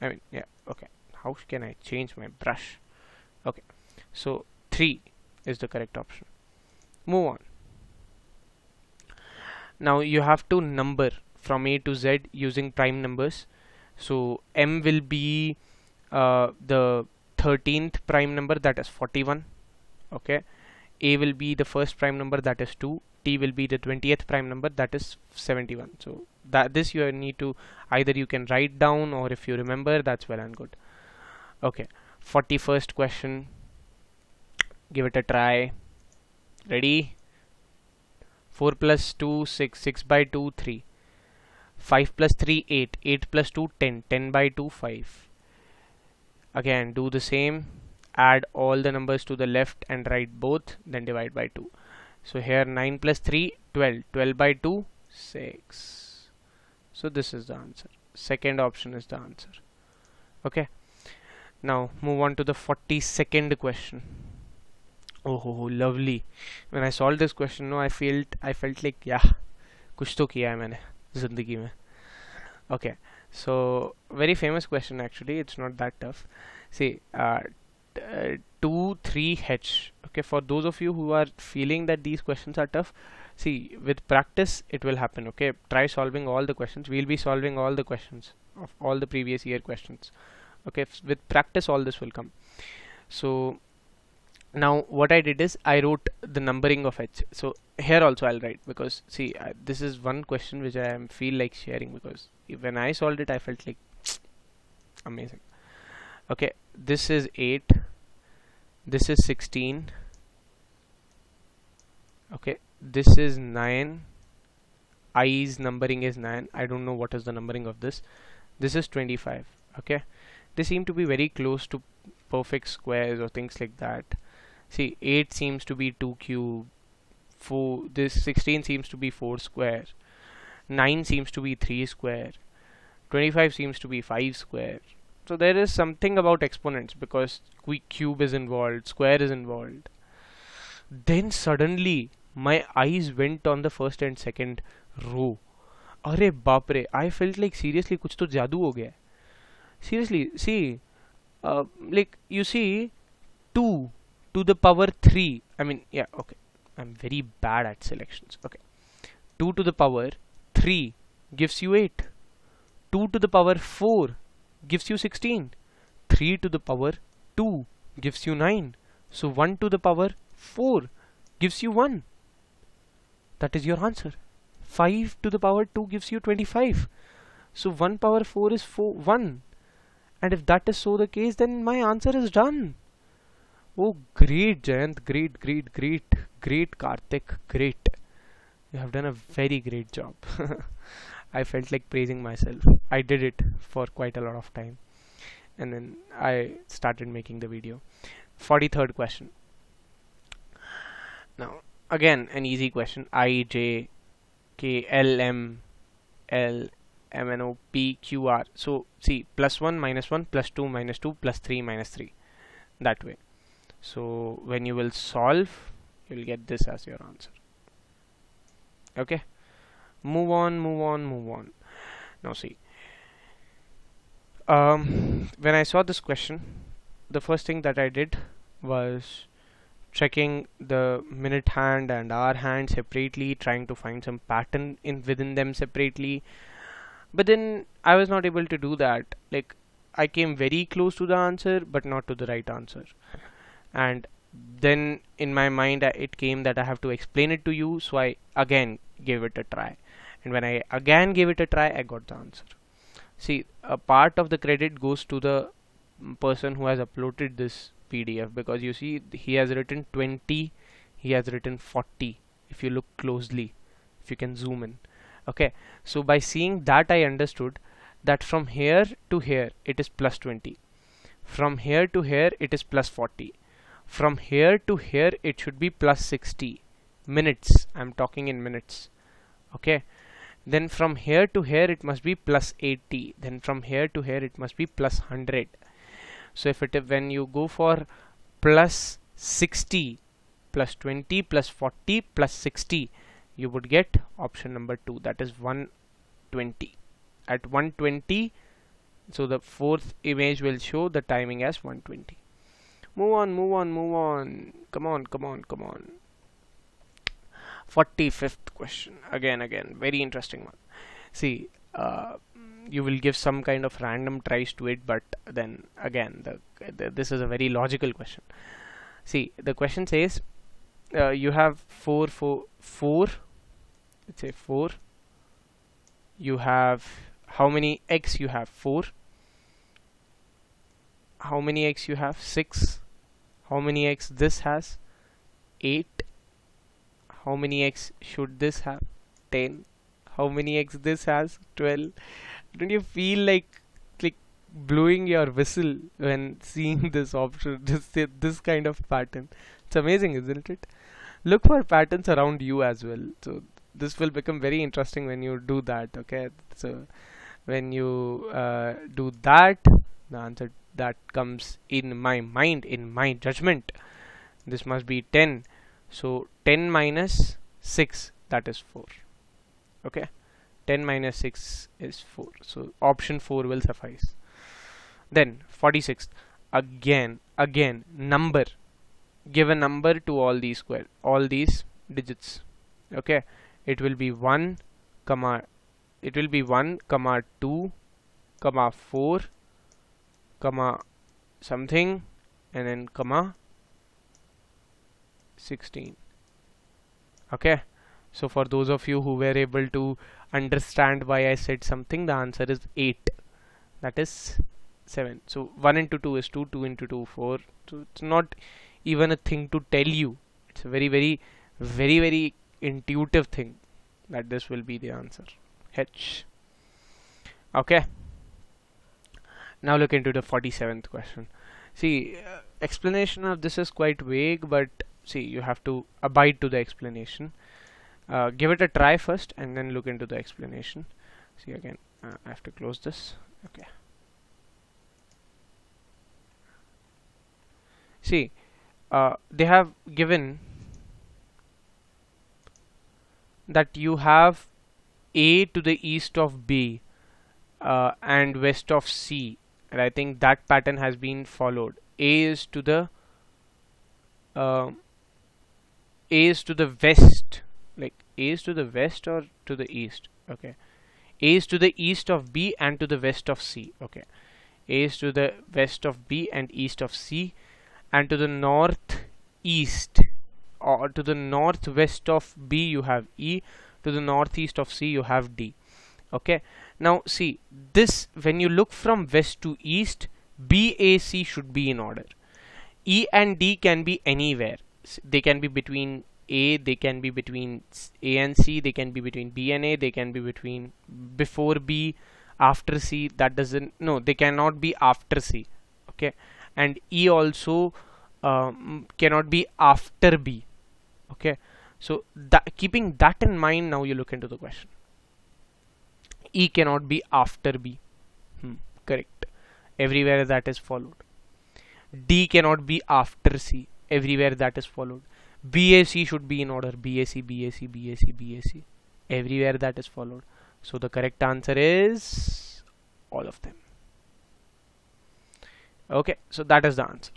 I mean, yeah, okay. How can I change my brush? Okay, so 3 is the correct option. Move on. Now you have to number from A to Z using prime numbers. So M will be the 13th prime number, that is 41. Okay, A will be the first prime number, that is 2. T will be the 20th prime number, that is 71. So that this you need to, either you can write down, or if you remember, that's well and good. Okay, 41st question. Give it a try. Ready? 4 plus 2, 6, 6 by 2, 3. 5 plus 3, 8, 8 plus 2, 10, 10 by 2, 5. Again, do the same. Add all the numbers to the left and right both, then divide by 2. So here 9 plus 3, 12. 12 by 2, 6. So this is the answer. Second option is the answer. Okay. Now move on to the 42nd question. Oh, lovely. When I solved this question, no, I felt like, yeah, कुछ तो किया है मैंने जिंदगी में. Okay, so very famous question actually. It's not that tough. See, 2, 3, H. Okay, for those of you who are feeling that these questions are tough, see, with practice it will happen. Okay, try solving all the questions. We'll be solving all the questions of all the previous year questions. Okay, with practice all this will come. So now what I did is I wrote the numbering of H. So here also I'll write, because see, this is one question which I feel like sharing, because when I solved it I felt like amazing. Okay, this is 8, this is 16, okay, this is 9, I's numbering is 9, I don't know what is the numbering of this. This is 25. Okay, they seem to be very close to perfect squares or things like that. See, 8 seems to be 2 cube, 4, this 16 seems to be 4 square, 9 seems to be 3 square, 25 seems to be 5 square. So there is something about exponents, because cube is involved, square is involved. Then suddenly my eyes went on the first and second row. अरे बाप रे, I felt like seriously कुछ तो जादू हो गया. Seriously, see, like you see, 2 to the power 3. I mean, yeah, okay, I'm very bad at selections. Okay, 2 to the power 3 gives you 8. 2 to the power 4 gives you 16. 3 to the power 2 gives you 9. So 1 to the power 4 gives you 1. That is your answer. 5 to the power 2 gives you 25. So 1 power 4 is 1. And if that is so the case, then my answer is done. Oh, great, Jayant. Great, great, great, great, Karthik. Great. You have done a very great job. I felt like praising myself. I did it for quite a lot of time, and then I started making the video. 43rd question. Now again an easy question. I, J, K, L, M, L, M, N, O, P, Q, R. So see, +1 -1 +2 -2 +3 -3, that way. So when you will solve, you'll get this as your answer. Okay, move on, move on, move on. Now see, when I saw this question, the first thing that I did was checking the minute hand and hour hand separately, trying to find some pattern in within them separately. But then I was not able to do that. Like, I came very close to the answer, but not to the right answer. And then in my mind it came that I have to explain it to you, so I again gave it a try. And when I again gave it a try, I got the answer. See, a part of the credit goes to the person who has uploaded this PDF, because you see he has written 20, he has written 40 if you look closely, if you can zoom in. Okay, so by seeing that I understood that from here to here it is +20, from here to here it is +40, from here to here it should be +60 minutes. I'm talking in minutes. Okay, then from here to here it must be +80, then from here to here it must be +100. So if when you go for +60, +20, +40, +60, you would get option number 2, that is 120. At 120, so the fourth image will show the timing as 120. Move on, move on, move on. Come on, come on, come on. 45th question. Again, very interesting one. See, you will give some kind of random tries to it, but then again, this is a very logical question. See, the question says you have 4. Let's say 4. You have how many x? You have 4. How many x you have? 6. How many x this has? 8. How many x should this have? 10. How many x this has? 12. Don't you feel like blowing your whistle when seeing this option, this kind of pattern? It's amazing, isn't it? Look for patterns around you as well. So this will become very interesting when you do that. Okay, so when you do that, the answer that comes in my mind, in my judgment, this must be 10. So 10 minus 6, that is 4. Okay, 10 minus 6 is 4. So option 4 will suffice. Then 46th, again number. Give a number to all these digits. Okay, it will be 1, 2, 4, something, and then 16. Okay, so for those of you who were able to understand why I said something, the answer is 8. That is 7. So 1 into 2 is 2, 2 into 2 4. So it's not even a thing to tell you. It's a very intuitive thing that this will be the answer. H. Okay, now look into the 47th question. See, explanation of this is quite vague, but see, you have to abide to the explanation. Give it a try first and then look into the explanation. See, again, I have to close this. Okay, see, they have given that you have A to the east of B and west of C, and I think that pattern has been followed. A is to the west, like A is to the west or to the east. Okay, A is to the east of B and to the west of C. Okay, A is to the west of B and east of C, and to the northeast or to the northwest of B you have E, to the northeast of C you have D. Okay, now see this, when you look from west to east, B, A, C should be in order. E and D can be anywhere. They can be between A, they can be between A and C, they can be between B and A, they can be between before B, after C. That doesn't, no, they cannot be after C. Okay, and E also cannot be after B. Okay, so that, keeping that in mind, now you look into the question. E cannot be after B. Correct. Everywhere that is followed. D cannot be after C. Everywhere that is followed. BAC should be in order. BAC, BAC, BAC, BAC. Everywhere that is followed. So the correct answer is all of them. Okay, so that is the answer.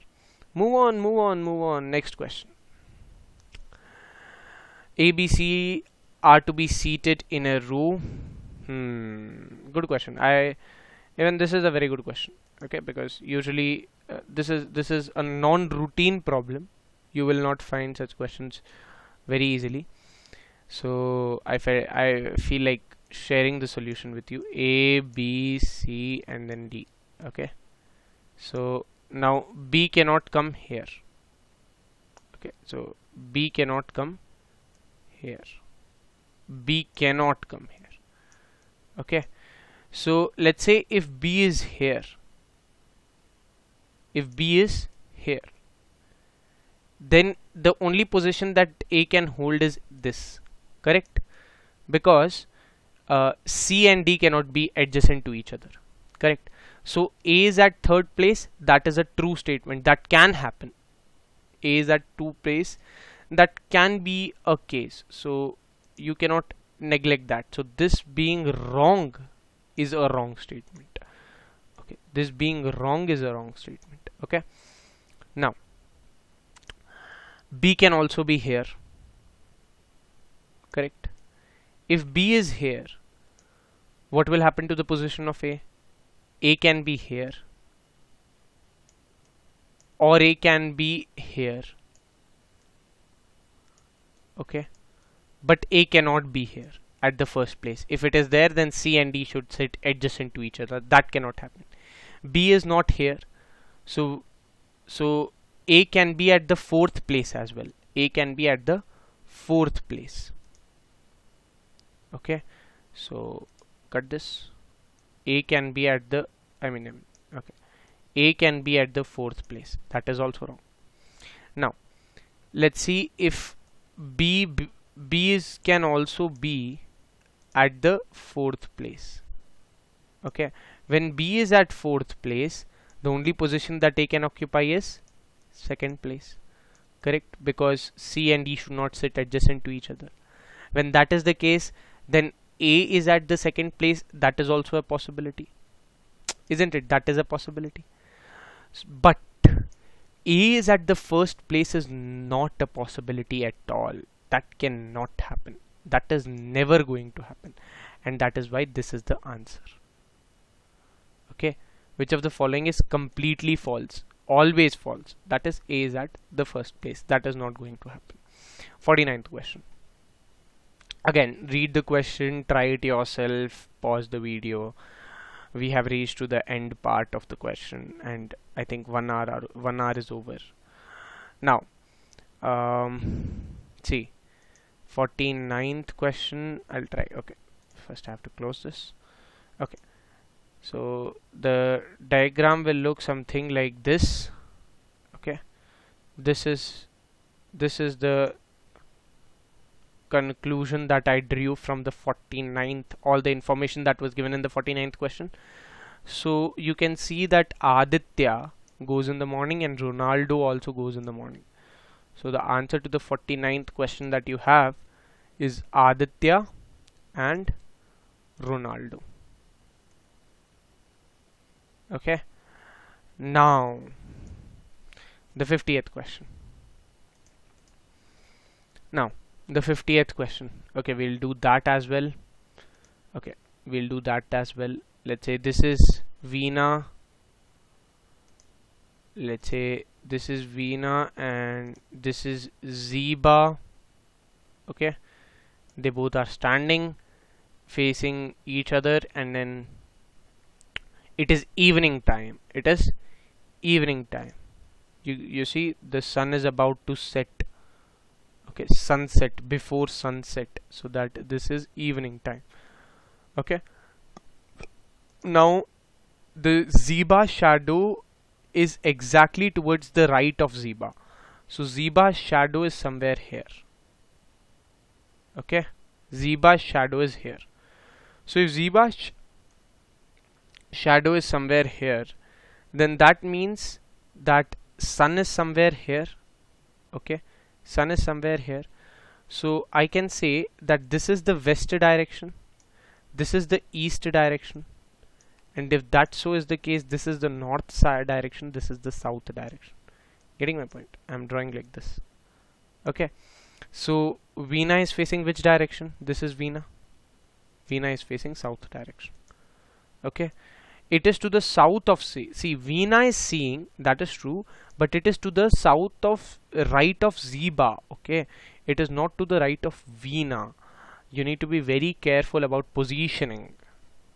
Move on, move on, move on. Next question. A, B, C are to be seated in a row. Good question. Even this is a very good question. Okay, because usually this is a non-routine problem. You will not find such questions very easily. So I feel like sharing the solution with you. A, B, C, and then D. Okay. So now B cannot come here. Okay. So B cannot come here. B cannot come here. Okay. So let's say if B is here. If B is here, then the only position that A can hold is this, correct? Because C and D cannot be adjacent to each other, correct? So A is at third place. That is a true statement. That can happen. A is at 2 place. That can be a case. So you cannot neglect that. So this being wrong is a wrong statement. Okay, this being wrong is a wrong statement. Okay, now B can also be here, correct? If B is here, what will happen to the position of A? A can be here, or A can be here. Okay, but A cannot be here at the first place. If it is there, then C and D should sit adjacent to each other. That cannot happen. B is not here, so A can be at the 4th place as well. A can be at the 4th place. Okay, so cut this. A can be at the, okay, A can be at the 4th place. That is also wrong. Now let's see if B can also be at the 4th place. Okay, when B is at 4th place, the only position that A can occupy is 2nd place, correct? Because C and D should not sit adjacent to each other. When that is the case, then A is at the 2nd place. That is also a possibility, isn't it? That is a possibility. But A is at the 1st place is not a possibility at all. That cannot happen. That is never going to happen, and that is why this is the answer. Okay, which of the following is completely false? Always false. That is, A is at the 1st place. That is not going to happen. 49th question. Again, read the question, try it yourself, pause the video. We have reached to the end part of the question, and I think 1 hour is over. Now, see, 49th question. I'll try. Okay, first I have to close this. Okay, so the diagram will look something like this. Okay, this is the conclusion that I drew from the 49th, all the information that was given in the 49th question. So you can see that Aditya goes in the morning and Ronaldo also goes in the morning. So the answer to the 49th question that you have is Aditya and Ronaldo. Okay, now the 50th question. Now the 50th question. Okay, we'll do that as well. Okay, we'll do that as well. Let's say this is Veena. Let's say this is Veena and this is Zeba. Okay, they both are standing facing each other, and then it is evening time. It is evening time. You see the sun is about to set. Okay, sunset, before sunset, so that this is evening time. Okay, now the Zeba shadow is exactly towards the right of Zeba. So Zeba's shadow is somewhere here. Okay, Zeba's shadow is here. So if Zeba's shadow is somewhere here, then that means that sun is somewhere here. Okay, sun is somewhere here. So I can say that this is the west direction, this is the east direction, and if that so is the case, this is the north side direction, this is the south direction. Getting my point? I'm drawing like this. Okay, so Veena is facing which direction? This is Veena. Veena is facing south direction. Okay, it is to the south of see Veena is seeing, that is true, but it is to the south of right of Zeba. Okay, it is not to the right of Veena. You need to be very careful about positioning.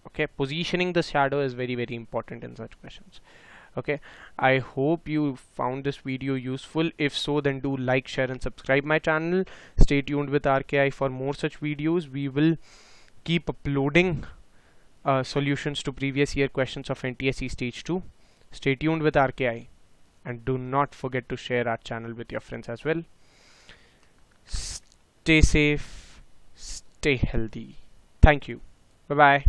Okay, positioning the shadow is very important in such questions. Okay, I hope you found this video useful. If so, then do like, share and subscribe my channel. Stay tuned with RKI for more such videos. We will keep uploading solutions to previous year questions of NTSE Stage 2. Stay tuned with RKI and do not forget to share our channel with your friends as well. Stay safe, stay healthy. Thank you. Bye bye.